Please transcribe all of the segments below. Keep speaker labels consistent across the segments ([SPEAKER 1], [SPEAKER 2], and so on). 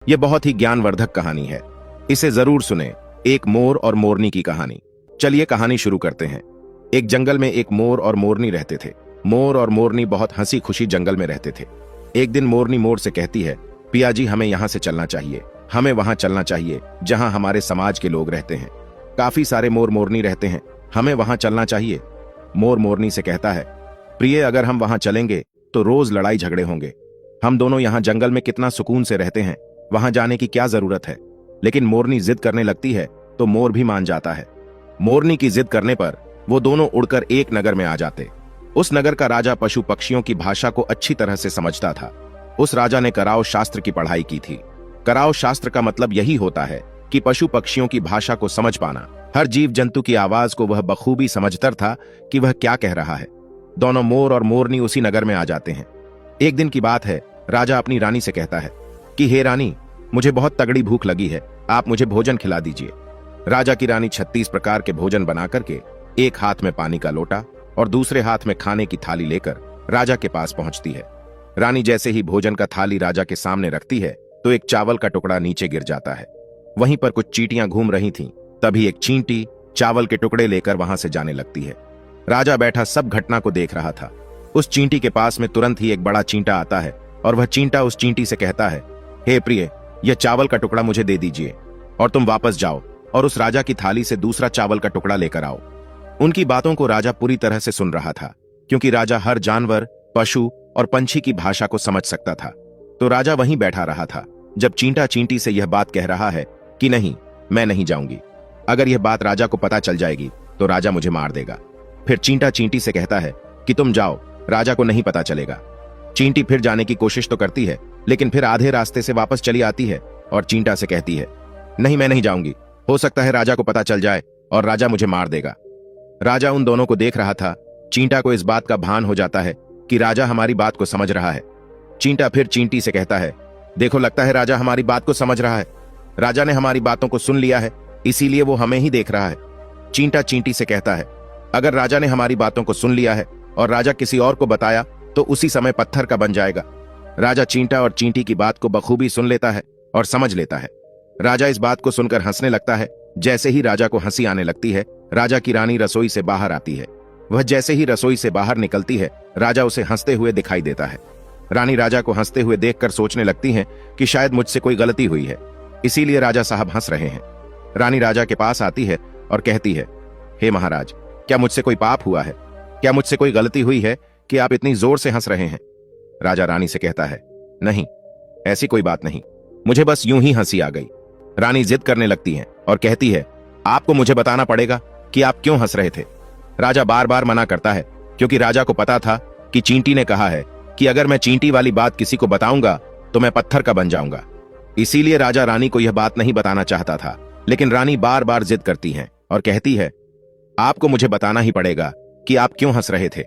[SPEAKER 1] यह बहुत ही ज्ञानवर्धक कहानी है, इसे जरूर सुने। एक मोर और मोरनी की कहानी। चलिए कहानी शुरू करते हैं। एक जंगल में एक मोर और मोरनी रहते थे। मोर और मोरनी बहुत हंसी खुशी जंगल में रहते थे। एक दिन मोरनी मोर से कहती है, पिया जी हमें यहाँ से चलना चाहिए, हमें वहां चलना चाहिए जहां हमारे समाज के लोग रहते हैं। काफी सारे मोर मोरनी रहते हैं, हमें वहां चलना चाहिए। मोर मोरनी से कहता है, प्रिय अगर हम वहां चलेंगे तो रोज लड़ाई झगड़े होंगे। हम दोनों यहाँ जंगल में कितना सुकून से रहते हैं, वहां जाने की क्या जरूरत है। लेकिन मोरनी जिद करने लगती है तो मोर भी मान जाता है। मोरनी की जिद करने पर वो दोनों उड़कर एक नगर में आ जाते। उस नगर का राजा पशु पक्षियों की भाषा को अच्छी तरह से समझता था। उस राजा ने कराव शास्त्र की पढ़ाई की थी। कराव शास्त्र का मतलब यही होता है कि पशु पक्षियों की भाषा को समझ पाना। हर जीव जंतु की आवाज को वह बखूबी समझता था कि वह क्या कह रहा है। दोनों मोर और मोरनी उसी नगर में आ जाते हैं। एक दिन की बात है, राजा अपनी रानी से कहता है कि हे रानी, मुझे बहुत तगड़ी भूख लगी है, आप मुझे भोजन खिला दीजिए। राजा की रानी 36 प्रकार के भोजन बना करके एक हाथ में पानी का लोटा और दूसरे हाथ में खाने की थाली लेकर राजा के पास पहुंचती है। रानी जैसे ही भोजन का थाली राजा के सामने रखती है तो एक चावल का टुकड़ा नीचे गिर जाता है। वहीं पर कुछ चींटियां घूम रही थीं। तभी एक चींटी चावल के टुकड़े लेकर वहां से जाने लगती है। राजा बैठा सब घटना को देख रहा था। उस चींटी के पास में तुरंत ही एक बड़ा चींटा आता है और वह चींटा उस चींटी से कहता है, हे प्रिय, यह चावल का टुकड़ा मुझे दे दीजिए और तुम वापस जाओ और उस राजा की थाली से दूसरा चावल का टुकड़ा लेकर आओ। उनकी बातों को राजा पूरी तरह से सुन रहा था, क्योंकि राजा हर जानवर, पशु और पंछी की भाषा को समझ सकता था। तो राजा वहीं बैठा रहा था जब चींटा चींटी से यह बात कह रहा है कि नहीं, मैं नहीं जाऊंगी। अगर यह बात राजा को पता चल जाएगी तो राजा मुझे मार देगा। फिर चींटा चींटी से कहता है कि तुम जाओ, राजा को नहीं पता चलेगा। चींटी फिर जाने की कोशिश तो करती है, लेकिन फिर आधे रास्ते से वापस चली आती है और चींटा से कहती है, नहीं मैं नहीं जाऊंगी, हो सकता है राजा को पता चल जाए और राजा मुझे मार देगा। राजा उन दोनों को देख रहा था। चींटा को इस बात का भान हो जाता है कि राजा हमारी बात को समझ रहा है। चींटा फिर चींटी से कहता है, देखो लगता है राजा हमारी बात को समझ रहा है। राजा ने हमारी बातों को सुन लिया है, इसीलिए वो हमें ही देख रहा है। चींटा चींटी से कहता है, अगर राजा ने हमारी बातों को सुन लिया है और राजा किसी और को बताया तो उसी समय पत्थर का बन जाएगा। राजा चींटा और चींटी की बात को बखूबी सुन लेता है और समझ लेता है। राजा इस बात को सुनकर हंसने लगता है। जैसे ही राजा को हंसी आने लगती है, राजा की रानी रसोई से बाहर आती है। वह जैसे ही रसोई से बाहर निकलती है, राजा उसे हंसते हुए दिखाई देता है। रानी राजा को हंसते हुए देखकर सोचने लगती है कि शायद मुझसे कोई गलती हुई है, इसीलिए राजा साहब हंस रहे हैं। रानी राजा के पास आती है और कहती है, हे महाराज, क्या मुझसे कोई पाप हुआ है? क्या मुझसे कोई गलती हुई है कि आप इतनी जोर से हंस रहे हैं? राजा रानी से कहता है, नहीं, ऐसी कोई बात नहीं, मुझे बस यूं ही हंसी आ गई। रानी जिद करने लगती है और कहती है, आपको मुझे बताना पड़ेगा कि आप क्यों हंस रहे थे। राजा बार बार मना करता है, क्योंकि राजा को पता था कि चींटी ने कहा है कि अगर मैं चींटी वाली बात किसी को बताऊंगा तो मैं पत्थर का बन जाऊंगा। इसीलिए राजा रानी को यह बात नहीं बताना चाहता था। लेकिन रानी बार बार जिद करती है और कहती है, आपको मुझे बताना ही पड़ेगा कि आप क्यों हंस रहे थे।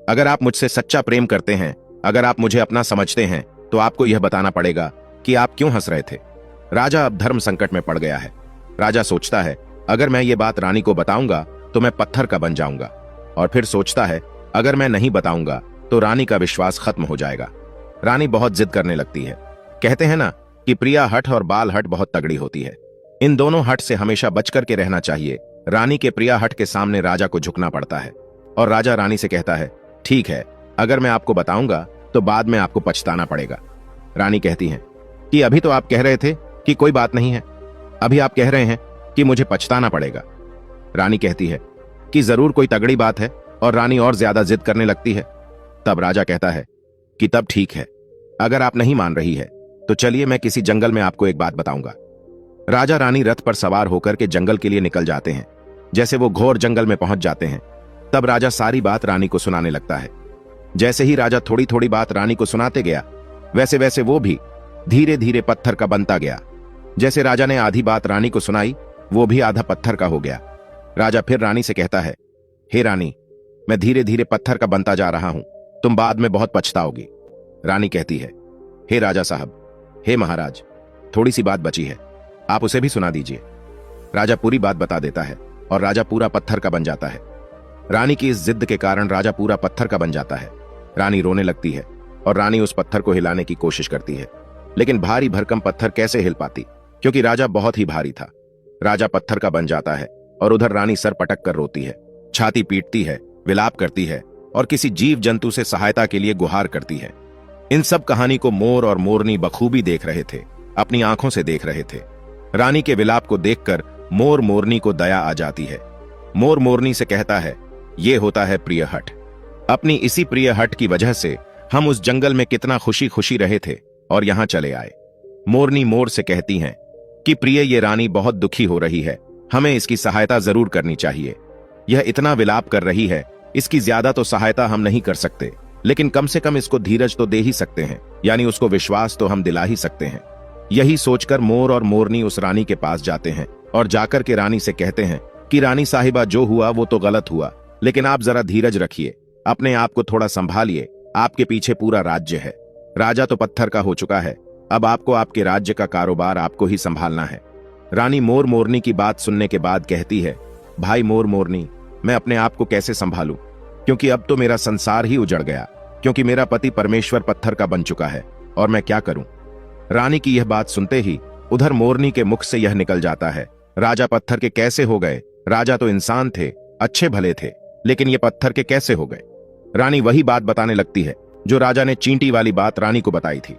[SPEAKER 1] अगर आप मुझसे सच्चा प्रेम करते हैं, अगर आप मुझे अपना समझते हैं, तो आपको यह बताना पड़ेगा कि आप क्यों हंस रहे थे। राजा अब धर्म संकट में पड़ गया है। राजा सोचता है, अगर मैं ये बात रानी को बताऊंगा तो मैं पत्थर का बन जाऊंगा, और फिर सोचता है अगर मैं नहीं बताऊंगा तो रानी का विश्वास खत्म हो जाएगा। रानी बहुत जिद करने लगती है। कहते हैं ना कि प्रिया हठ और बाल हठ बहुत तगड़ी होती है। इन दोनों हठ से हमेशा बच करके रहना चाहिए। रानी के प्रिया हठ के सामने राजा को झुकना पड़ता है और राजा रानी से कहता है, ठीक है, अगर मैं आपको बताऊंगा तो बाद में आपको पछताना पड़ेगा। रानी कहती है कि अभी तो आप कह रहे थे कि कोई बात नहीं है, अभी आप कह रहे हैं कि मुझे पछताना पड़ेगा। रानी कहती है कि जरूर कोई तगड़ी बात है, और रानी और ज्यादा जिद करने लगती है। तब राजा कहता है कि तब ठीक है, अगर आप नहीं मान रही है तो चलिए मैं किसी जंगल में आपको एक बात बताऊंगा। राजा रानी रथ पर सवार होकर के जंगल के लिए निकल जाते हैं। जैसे वो घोर जंगल में पहुंच जाते हैं, तब राजा सारी बात रानी को सुनाने लगता है। जैसे ही राजा थोड़ी थोड़ी बात रानी को सुनाते गया, वैसे वैसे वो भी धीरे धीरे पत्थर का बनता गया। जैसे राजा ने आधी बात रानी को सुनाई, वो भी आधा पत्थर का हो गया। राजा फिर रानी से कहता है, हे रानी, मैं धीरे धीरे पत्थर का बनता जा रहा हूं, तुम बाद में बहुत पछताओगी। रानी कहती है, हे राजा साहब, हे महाराज, थोड़ी सी बात बची है, आप उसे भी सुना दीजिए। राजा पूरी बात बता देता है और राजा पूरा पत्थर का बन जाता है। रानी की इस जिद के कारण राजा पूरा पत्थर का बन जाता है। रानी रोने लगती है और रानी उस पत्थर को हिलाने की कोशिश करती है, लेकिन भारी भरकम पत्थर कैसे हिल पाती, क्योंकि राजा बहुत ही भारी था। राजा पत्थर का बन जाता है और उधर रानी सर पटक कर रोती है, छाती पीटती है, विलाप करती है और किसी जीव जंतु से सहायता के लिए गुहार करती है। इन सब कहानी को मोर और मोरनी बखूबी देख रहे थे, अपनी आंखों से देख रहे थे। रानी के विलाप को देखकर मोर मोरनी को दया आ जाती है। मोर मोरनी से कहता है, ये होता है प्रिय हट। अपनी इसी प्रिय हट की वजह से हम उस जंगल में कितना खुशी खुशी रहे थे और यहां चले आए। मोरनी मोर से कहती हैं कि प्रिय, ये रानी बहुत दुखी हो रही है, हमें इसकी सहायता जरूर करनी चाहिए। यह इतना विलाप कर रही है, इसकी ज्यादा तो सहायता हम नहीं कर सकते, लेकिन कम से कम इसको धीरज तो दे ही सकते हैं, यानी उसको विश्वास तो हम दिला ही सकते हैं। यही सोचकर मोर और मोरनी उस रानी के पास जाते हैं और जाकर के रानी से कहते हैं कि रानी साहिबा, जो हुआ वो तो गलत हुआ, लेकिन आप जरा धीरज रखिए, अपने आप को थोड़ा संभालिए, आपके पीछे पूरा राज्य है। राजा तो पत्थर का हो चुका है, अब आपको आपके राज्य का कारोबार आपको ही संभालना है। रानी मोर मोरनी की बात सुनने के बाद कहती है, भाई मोर मोरनी, मैं अपने आप को कैसे संभालूं, क्योंकि अब तो मेरा संसार ही उजड़ गया, क्योंकि मेरा पति परमेश्वर पत्थर का बन चुका है, और मैं क्या करूं। रानी की यह बात सुनते ही उधर मोरनी के मुख से यह निकल जाता है, राजा पत्थर के कैसे हो गए? राजा तो इंसान थे, अच्छे भले थे, लेकिन ये पत्थर के कैसे हो गए? रानी वही बात बताने लगती है जो राजा ने चींटी वाली बात रानी को बताई थी।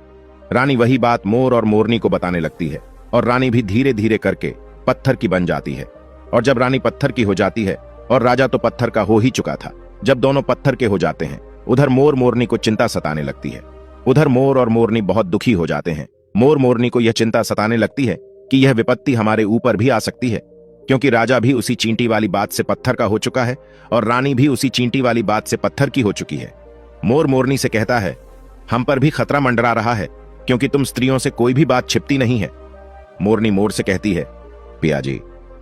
[SPEAKER 1] रानी वही बात मोर और मोरनी को बताने लगती है और रानी भी धीरे धीरे करके पत्थर की बन जाती है। और जब रानी पत्थर की हो जाती है और राजा तो पत्थर का हो ही चुका था, जब दोनों पत्थर के हो जाते हैं, उधर मोर मोरनी को चिंता सताने लगती है। उधर मोर और मोरनी बहुत दुखी हो जाते हैं। मोर मोरनी को यह चिंता सताने लगती है कि यह विपत्ति हमारे ऊपर भी आ सकती है, क्योंकि राजा भी उसी चींटी वाली बात से पत्थर का हो चुका है और रानी भी उसी चींटी वाली बात से पत्थर की हो चुकी है। मोर मोरनी से कहता है, हम पर भी खतरा मंडरा रहा है, क्योंकि तुम स्त्रियों से कोई भी बात छिपती नहीं है। मोरनी मोर से कहती है, पिया जी,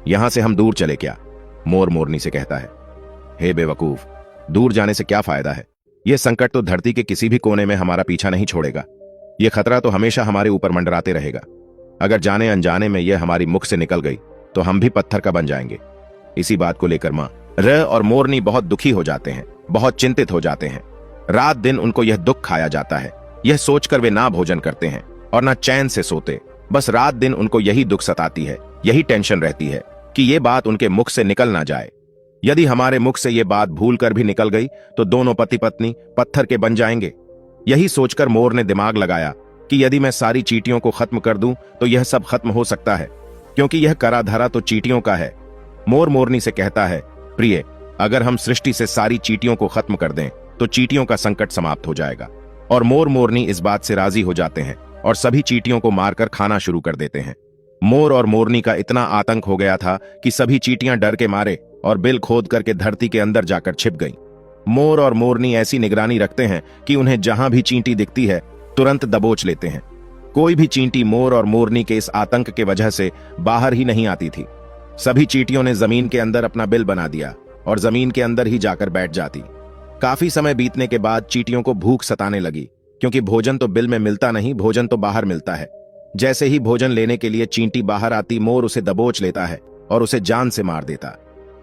[SPEAKER 1] यहां से हम दूर चले क्या? मोर मोरनी से कहता है, हे बेवकूफ, दूर जाने से क्या फायदा है? यह संकट तो धरती के किसी भी कोने में हमारा पीछा नहीं छोड़ेगा। यह खतरा तो हमेशा हमारे ऊपर मंडराते रहेगा। अगर जाने अनजाने में यह हमारी मुख से निकल गई तो हम भी पत्थर का बन जाएंगे। इसी बात को लेकर मां र और मोरनी बहुत दुखी हो जाते हैं, बहुत चिंतित हो जाते हैं। रात दिन उनको यह दुख खाया जाता है। यह सोचकर वे ना भोजन करते हैं और ना चैन से सोते। बस रात दिन उनको यही दुख सताती है, यही टेंशन रहती है कि ये बात उनके मुख से निकल ना जाए। यदि हमारे मुख से ये बात भूल कर भी निकल गई तो दोनों पति पत्नी पत्थर के बन जाएंगे। यही सोचकर मोर ने दिमाग लगाया कि यदि मैं सारी चींटियों को खत्म कर दूं तो यह सब खत्म हो सकता है, क्योंकि यह करा धरा तो चींटियों का है। मोर मोरनी से कहता है, प्रिय, अगर हम सृष्टि से सारी चींटियों को खत्म कर दें तो चींटियों का संकट समाप्त हो जाएगा। और मोर मोरनी इस बात से राजी हो जाते हैं और सभी चींटियों को मारकर खाना शुरू कर देते हैं। मोर और मोरनी का इतना आतंक हो गया था कि सभी चींटियां डर के मारे और बिल खोद करके धरती के अंदर जाकर छिप गईं। मोर और मोरनी ऐसी निगरानी रखते हैं कि उन्हें जहां भी चींटी दिखती है तुरंत दबोच लेते हैं। कोई भी चींटी मोर और मोरनी के इस आतंक के वजह से बाहर ही नहीं आती थी। सभी चींटियों ने जमीन के अंदर अपना बिल बना दिया और जमीन के अंदर ही जाकर बैठ जाती। काफी समय बीतने के बाद चींटियों को भूख सताने लगी, क्योंकि भोजन तो बिल में मिलता नहीं, भोजन तो बाहर मिलता है। जैसे ही भोजन लेने के लिए चींटी बाहर आती, मोर उसे दबोच लेता है और उसे जान से मार देता।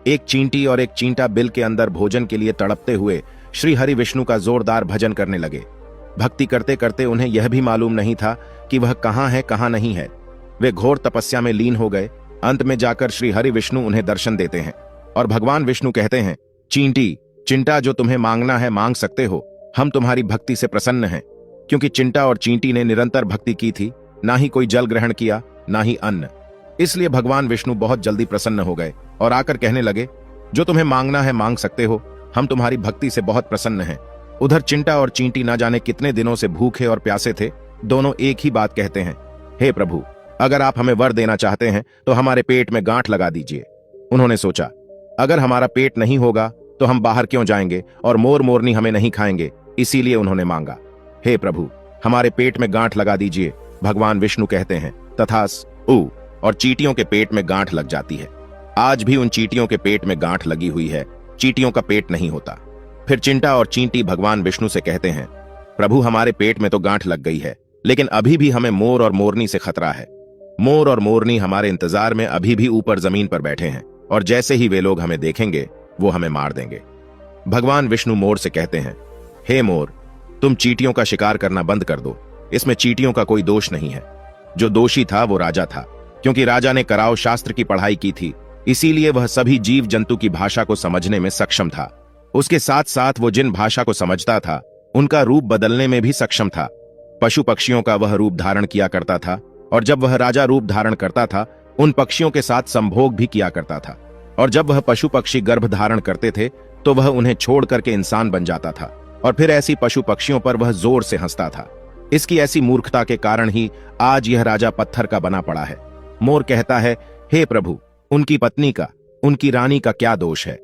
[SPEAKER 1] एक चींटी और एक चींटा बिल के अंदर भोजन के लिए तड़पते हुए श्री हरि विष्णु का जोरदार भजन करने लगे। भक्ति करते करते उन्हें यह भी मालूम नहीं था कि वह कहां है कहां नहीं है। वे घोर तपस्या में लीन हो गए। अंत में जाकर श्री हरि विष्णु उन्हें दर्शन देते हैं और भगवान विष्णु कहते हैं, चींटी, चिंटा, जो तुम्हें मांगना है मांग सकते हो, हम तुम्हारी भक्ति से प्रसन्न हैं। क्योंकि चिंटा और चींटी ने निरंतर भक्ति की थी, ना ही कोई जल ग्रहण किया, ना ही अन्न। इसलिए भगवान विष्णु बहुत जल्दी प्रसन्न हो गए और आकर कहने लगे, जो तुम्हें मांगना है मांग सकते हो, हम तुम्हारी भक्ति से बहुत प्रसन्न हैं। उधर चिंटा और चींटी ना जाने कितने दिनों से भूखे और प्यासे थे। दोनों एक ही बात कहते हैं, हे प्रभु, अगर आप हमें वर देना चाहते हैं तो हमारे पेट में गांठ लगा दीजिए। उन्होंने सोचा, अगर हमारा पेट नहीं होगा तो हम बाहर क्यों जाएंगे और मोर मोरनी हमें नहीं खाएंगे, इसीलिए उन्होंने मांगा, हे प्रभु, हमारे पेट में गांठ लगा दीजिए। भगवान विष्णु कहते हैं, तथास्तु, और चींटियों के पेट में गांठ लग जाती है। आज भी उन चींटियों के पेट में गांठ लगी हुई है, चींटियों का पेट नहीं होता। फिर चिंटा और चींटी भगवान विष्णु से कहते हैं, प्रभु, हमारे पेट में तो गांठ लग गई है, लेकिन अभी भी हमें मोर और मोरनी से खतरा है। मोर और मोरनी हमारे इंतजार में अभी भी ऊपर जमीन पर बैठे हैं और जैसे ही वे लोग हमें देखेंगे वो हमें मार देंगे। भगवान विष्णु मोर से कहते हैं, हे मोर, तुम चींटियों का शिकार करना बंद कर दो, इसमें चींटियों का कोई दोष नहीं है। जो दोषी था वो राजा था, क्योंकि राजा ने कराओ शास्त्र की पढ़ाई की थी, इसीलिए वह सभी जीव जंतु की भाषा को समझने में सक्षम था। उसके साथ साथ वो जिन भाषा को समझता था उनका रूप बदलने में भी सक्षम था। पशु पक्षियों का वह रूप धारण किया करता था, और जब वह राजा रूप धारण करता था उन पक्षियों के साथ संभोग भी किया करता था। और जब वह पशु पक्षी गर्भ धारण करते थे तो वह उन्हें छोड़ करके इंसान बन जाता था, और फिर ऐसी पशु पक्षियों पर वह जोर से हंसता था। इसकी ऐसी मूर्खता के कारण ही आज यह राजा पत्थर का बना पड़ा है। मोर कहता है, हे प्रभु, उनकी पत्नी का, उनकी रानी का क्या दोष है?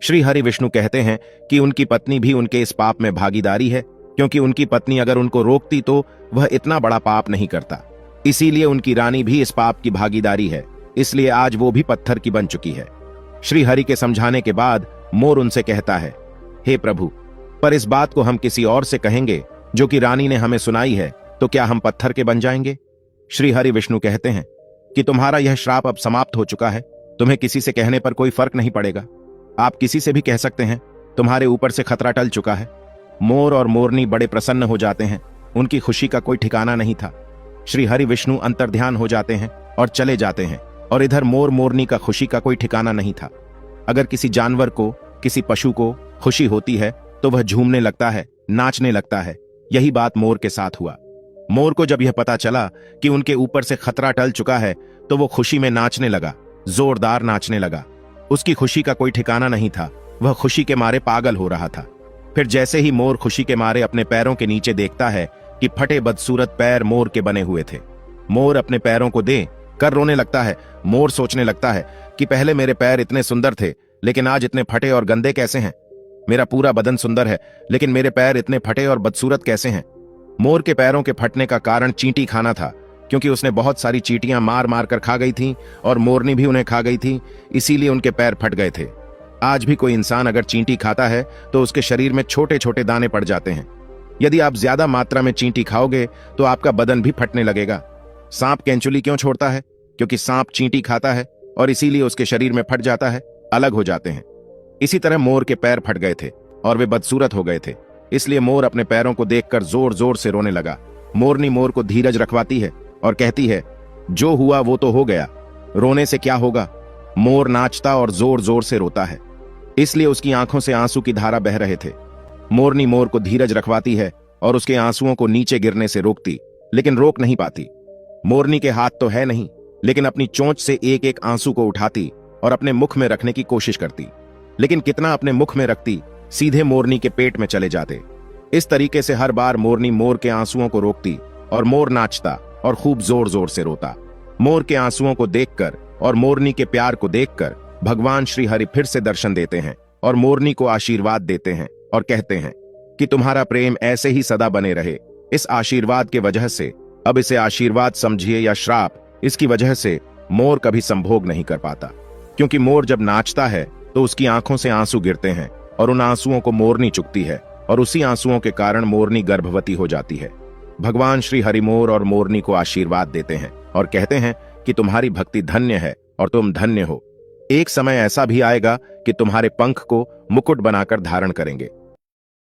[SPEAKER 1] श्री हरि विष्णु कहते हैं कि उनकी पत्नी भी उनके इस पाप में भागीदारी है, क्योंकि उनकी पत्नी अगर उनको रोकती तो वह इतना बड़ा पाप नहीं करता। इसीलिए उनकी रानी भी इस पाप की भागीदारी है, इसलिए आज वो भी पत्थर की बन चुकी है। श्री हरि के समझाने के बाद मोर उनसे कहता है, हे प्रभु, पर इस बात को हम किसी और से कहेंगे जो कि रानी ने हमें सुनाई है, तो क्या हम पत्थर के बन जाएंगे? श्री हरि विष्णु कहते हैं कि तुम्हारा यह श्राप अब समाप्त हो चुका है, तुम्हें किसी से कहने पर कोई फर्क नहीं पड़ेगा। आप किसी से भी कह सकते हैं, तुम्हारे ऊपर से खतरा टल चुका है। मोर और मोरनी बड़े प्रसन्न हो जाते हैं, उनकी खुशी का कोई ठिकाना नहीं था। श्री हरि विष्णु अंतर्ध्यान हो जाते हैं और चले जाते हैं, और इधर मोर मोरनी का खुशी का कोई ठिकाना नहीं था। अगर किसी जानवर को, किसी पशु को खुशी होती है तो वह झूमने लगता है, नाचने लगता है। यही बात मोर के साथ हुआ। मोर को जब यह पता चला कि उनके ऊपर से खतरा टल चुका है तो वो खुशी में नाचने लगा, जोरदार नाचने लगा। उसकी खुशी का कोई ठिकाना नहीं था, वह खुशी के मारे पागल हो रहा था। फिर जैसे ही मोर खुशी के मारे अपने पैरों के नीचे देखता है कि फटे बदसूरत पैर मोर के बने हुए थे, मोर अपने पैरों को दे कर रोने लगता है। मोर सोचने लगता है कि पहले मेरे पैर इतने सुंदर थे, लेकिन आज इतने फटे और गंदे कैसे हैं? मेरा पूरा बदन सुंदर है, लेकिन मेरे पैर इतने फटे और बदसूरत कैसे हैं? मोर के पैरों के फटने का कारण चींटी खाना था, क्योंकि उसने बहुत सारी चींटियां मार मार कर खा गई थीं और मोरनी भी उन्हें खा गई थी, इसीलिए उनके पैर फट गए थे। आज भी कोई इंसान अगर चींटी खाता है तो उसके शरीर में छोटे छोटे दाने पड़ जाते हैं। यदि आप ज्यादा मात्रा में चींटी खाओगे तो आपका बदन भी फटने लगेगा। सांप केंचुली क्यों छोड़ता है? क्योंकि सांप चींटी खाता है और इसीलिए उसके शरीर में फट जाता है, अलग हो जाते हैं। इसी तरह मोर के पैर फट गए थे और वे बदसूरत हो गए थे, इसलिए मोर अपने पैरों को देखकर जोर जोर से रोने लगा। मोरनी मोर को धीरज रखवाती है और कहती है, जो हुआ वो तो हो गया, रोने से क्या होगा? मोर नाचता और जोर जोर से रोता है, इसलिए उसकी आंखों से आंसू की धारा बह रहे थे। मोरनी मोर को धीरज रखवाती है और उसके आंसुओं को नीचे गिरने से रोकती, लेकिन रोक नहीं पाती। मोरनी के हाथ तो है नहीं, लेकिन अपनी चोंच से एक एक आंसू को उठाती और अपने मुख में रखने की कोशिश करती, लेकिन कितना अपने मुख में रखती, सीधे मोरनी के पेट में चले जाते। इस तरीके से हर बार मोरनी मोर के आंसुओं को रोकती और मोर नाचता और खूब जोर जोर से रोता। मोर के आंसुओं को देखकर और मोरनी के प्यार को देखकर भगवान श्री हरि फिर से दर्शन देते हैं और मोरनी को आशीर्वाद देते हैं और कहते हैं कि तुम्हारा प्रेम ऐसे ही सदा बने रहे। इस आशीर्वाद के वजह से, अब इसे आशीर्वाद समझिए या श्राप, इसकी वजह से मोर कभी संभोग नहीं कर पाता, क्योंकि मोर जब नाचता है तो उसकी आंखों से आंसू गिरते हैं और उन आंसुओं को मोरनी चुकती है और उसी आंसुओं के कारण मोरनी गर्भवती हो जाती है। भगवान श्री हरि मोर और मोरनी को आशीर्वाद देते हैं और कहते हैं कि तुम्हारी भक्ति धन्य है और तुम धन्य हो। एक समय ऐसा भी आएगा कि तुम्हारे पंख को मुकुट बनाकर धारण करेंगे।